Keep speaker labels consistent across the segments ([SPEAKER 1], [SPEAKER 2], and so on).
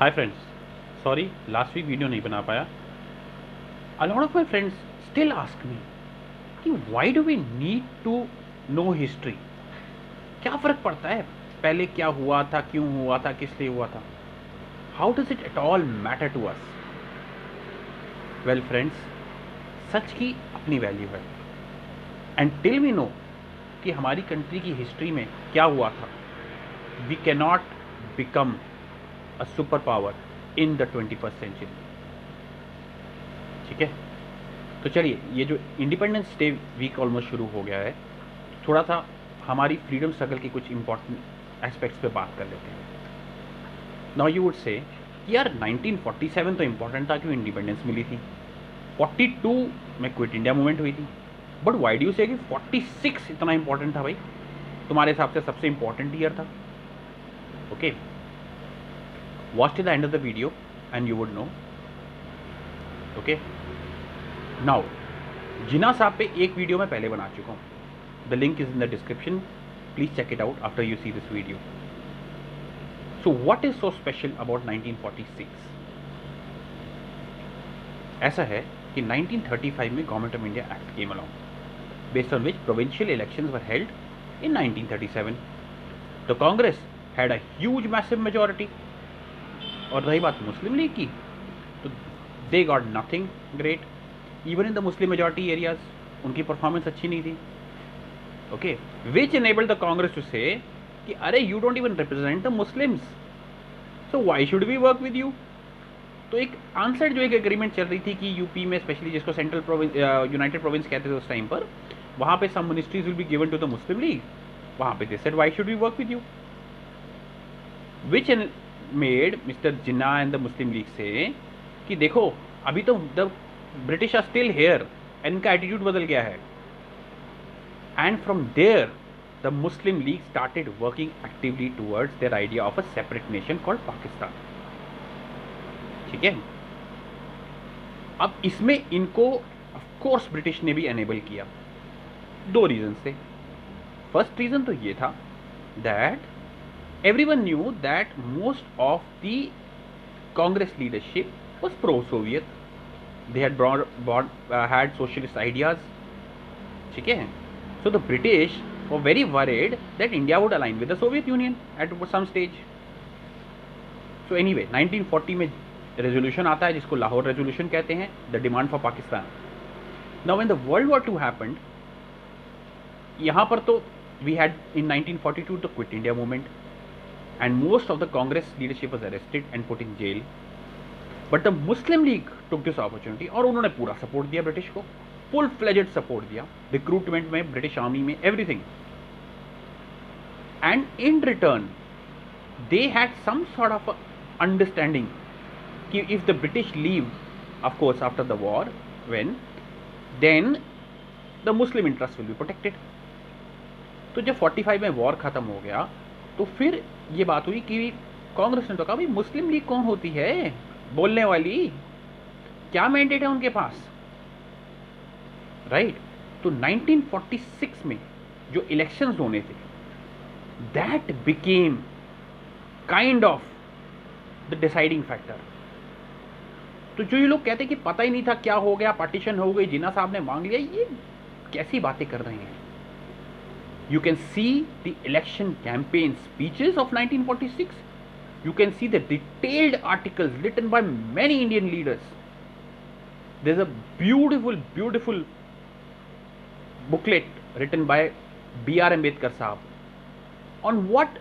[SPEAKER 1] हाय friends, sorry last week video नहीं बना पाया। A lot of my friends still ask me कि why do we need to know history. क्या फ़र्क पड़ता है पहले क्या हुआ था, क्यों हुआ था, किस लिए हुआ था। How does it at all matter to us. Well friends, सच की अपनी वैल्यू है एंड टिल वी नो कि हमारी कंट्री की हिस्ट्री में क्या हुआ था, we can not become a super power in the 21st century. ठीक है, तो चलिए, ये जो इंडिपेंडेंस डे वीक ऑलमोस्ट शुरू हो गया है, थोड़ा सा हमारी फ्रीडम स्ट्रगल की कुछ इंपॉर्टेंट एस्पेक्ट्स पे बात कर लेते हैं। नाउ यू वुड से कि यार 1947 तो इंपॉर्टेंट था, क्यों इंडिपेंडेंस मिली थी। 42 में क्विट इंडिया मूवमेंट हुई थी, बट वाई डू से कि 46 इतना इंपॉर्टेंट था भाई, तुम्हारे हिसाब से सबसे इंपॉर्टेंट ईयर था। Okay, watch till the end of the video and you would know. Okay, now Jinnah साहब पे एक वीडियो मैं पहले बना चुका हूँ, the link is in the description, please check it out after you see this video. So what is so special about 1946? ऐसा है कि 1935 में government of India act came along, based on which provincial elections were held in 1937। The Congress had a huge massive majority, और रही बात मुस्लिम लीग की, तो they got nothing great. Even in the Muslim majority areas उनकी परफॉर्मेंस अच्छी नहीं थी। Okay, which enabled the Congress to say कि अरे you don't even represent the Muslims, so why should we work with you. तो एक आंसर जो एक एग्रीमेंट चल रही थी कि यूपी में स्पेशली, जिसको सेंट्रल प्रोविंस यूनाइटेड प्रोविंस कहते थे उस टाइम पर, वहाँ पे some ministries will be given to the Muslim League. वहाँ पे they said why should we work with you, which made Mister Jinnah and the Muslim League से कि देखो अभी तो the British are still here, इनका एटीट्यूड बदल गया है। And from there the Muslim League started working actively towards their idea of a separate nation called Pakistan. ठीक है, अब इसमें इनको ऑफ कोर्स ब्रिटिश ने भी एनेबल किया। दो रीजन थे। फर्स्ट रीजन तो ये था that everyone knew that most of the Congress leadership was pro-Soviet. They had had socialist ideas. ठीक है, so the British were very worried that India would align with the Soviet Union at some stage. So anyway, 1940 में resolution आता है जिसको Lahore resolution कहते हैं, the demand for Pakistan. Now when the world war 2 happened, यहाँ पर तो we had in 1942 the quit India movement and most of the Congress leadership was arrested and put in jail. But the Muslim League took this opportunity, और उन्होंने पूरा support दिया British को, full fledged support दिया, recruitment में, ब्रिटिश आर्मी में, everything. And in return they had some sort of understanding कि if the British leave of course after the war, when then the Muslim interest will be protected. तो जब 45 में war खत्म हो गया, तो फिर ये बात हुई कि कांग्रेस ने तो कहा भाई मुस्लिम लीग कौन होती है बोलने वाली, क्या मैंडेट है उनके पास, राइट। तो 1946 में जो इलेक्शंस होने थे, that became kind of the deciding factor. तो जो ये लोग कहते हैं कि पता ही नहीं था क्या हो गया, पार्टीशन हो गई, जिन्ना साहब ने मांग लिया, ये कैसी बातें कर रहे हैं। You can see the election campaign speeches of 1946. You can see the detailed articles written by many Indian leaders. There's a beautiful, beautiful booklet written by B.R. Ambedkar Sahab on what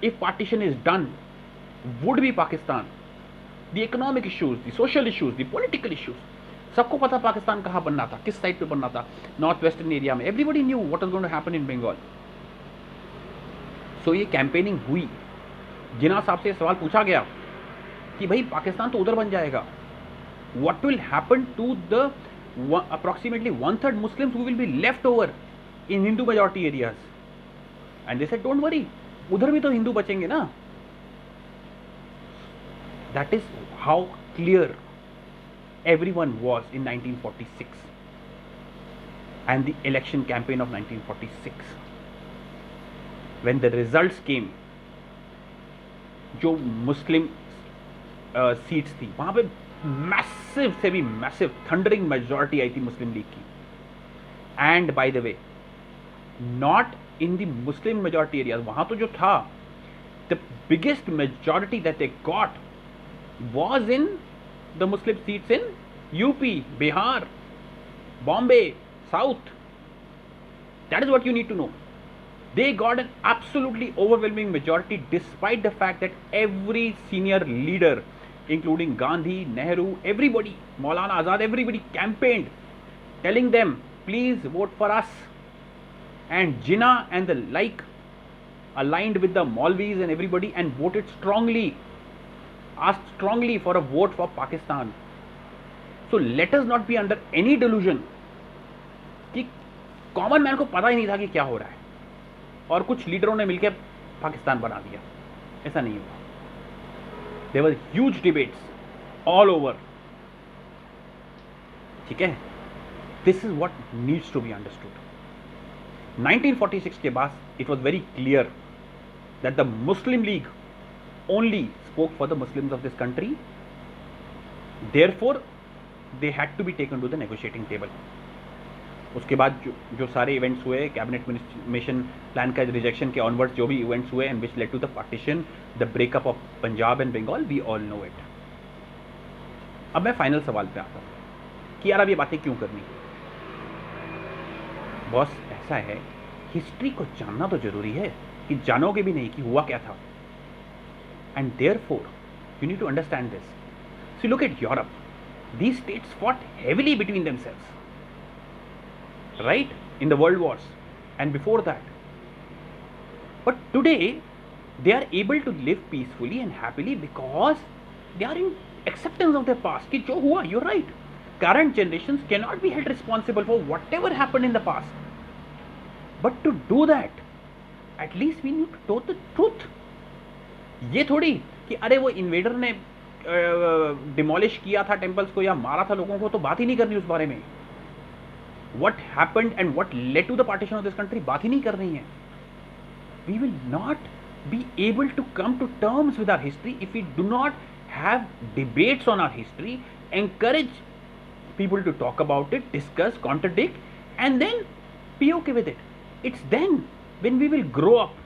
[SPEAKER 1] if partition is done would be Pakistan. The economic issues, the social issues, the political issues. सबको पता पाकिस्तान कहाँ बनना था, किस side पे बनना था, north western area में। Everybody knew what is going to happen in Bengal. सो ये कैंपेनिंग हुई। जिन्ना साहब से सवाल पूछा गया कि भाई पाकिस्तान तो उधर बन जाएगा, what will happen to the approximately 1/3 Muslims who will be left over in Hindu majority areas. And they said don't worry, उधर भी तो हिंदू बचेंगे ना। That is how clear everyone was in 1946 and the election campaign of 1946 when the results came, जो मुस्लिम seats थी, वहाँ पे massive से भी मैसिव थंडरिंग मेजॉरिटी आई थी मुस्लिम लीग की. And by the way, not in the Muslim majority areas, वहाँ तो जो था, the biggest majority that they got was in the Muslim seats in UP, Bihar, Bombay, South. That is what you need to know. They got an absolutely overwhelming majority despite the fact that every senior leader, including Gandhi, Nehru, everybody, Maulana Azad, everybody campaigned telling them, please vote for us. And Jinnah and the like aligned with the Maulvis and everybody and voted strongly, asked strongly for a vote for Pakistan. So let us not be under any delusion कि common man को पता ही नहीं था कि क्या हो रहा है और कुछ लीडरों ने मिलकर पाकिस्तान बना दिया. ऐसा नहीं हुआ. There was huge debates all over. ठीक है, this is what needs to be understood. 1946 के बाद it was very clear that the Muslim League only spoke for the Muslims of this country. Therefore, they had to be taken to the negotiating table. उसके बाद जो सारे events हुए, cabinet mission plan का rejection के onwards जो भी events हुए, and which led to the partition, the breakup of Punjab and Bengal, we all know it. अब मैं फाइनल सवाल पे आता हूँ कि यार अब ये बातें क्यों करनी. बॉस ऐसा है, हिस्ट्री को जानना तो जरूरी है कि जानोगे भी नहीं कि हुआ क्या था. And therefore, you need to understand this. So look at Europe. These states fought heavily between themselves, right? In the world wars and before that. But today, they are able to live peacefully and happily because they are in acceptance of their past. कि जो हुआ, you're right. Current generations cannot be held responsible for whatever happened in the past. But to do that, at least we need to know the truth. ये थोड़ी कि अरे वो invader ने demolish किया था टेम्पल्स को या मारा था लोगों को, तो बात ही नहीं करनी उस बारे में. What happened and what led to the partition of this country, बात ही नहीं कर रही है. We will not be able to come to terms with our history if we do not have debates on our history, encourage people to talk about it, discuss, contradict, and then be okay with it. It's then when we will grow up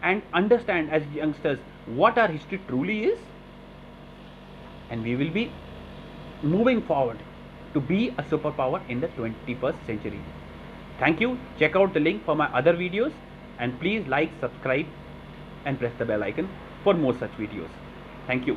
[SPEAKER 1] and understand as youngsters what our history truly is, and we will be moving forward to be a superpower in the 21st century. Thank you. Check out the link for my other videos, and please like, subscribe and press the bell icon for more such videos. Thank you.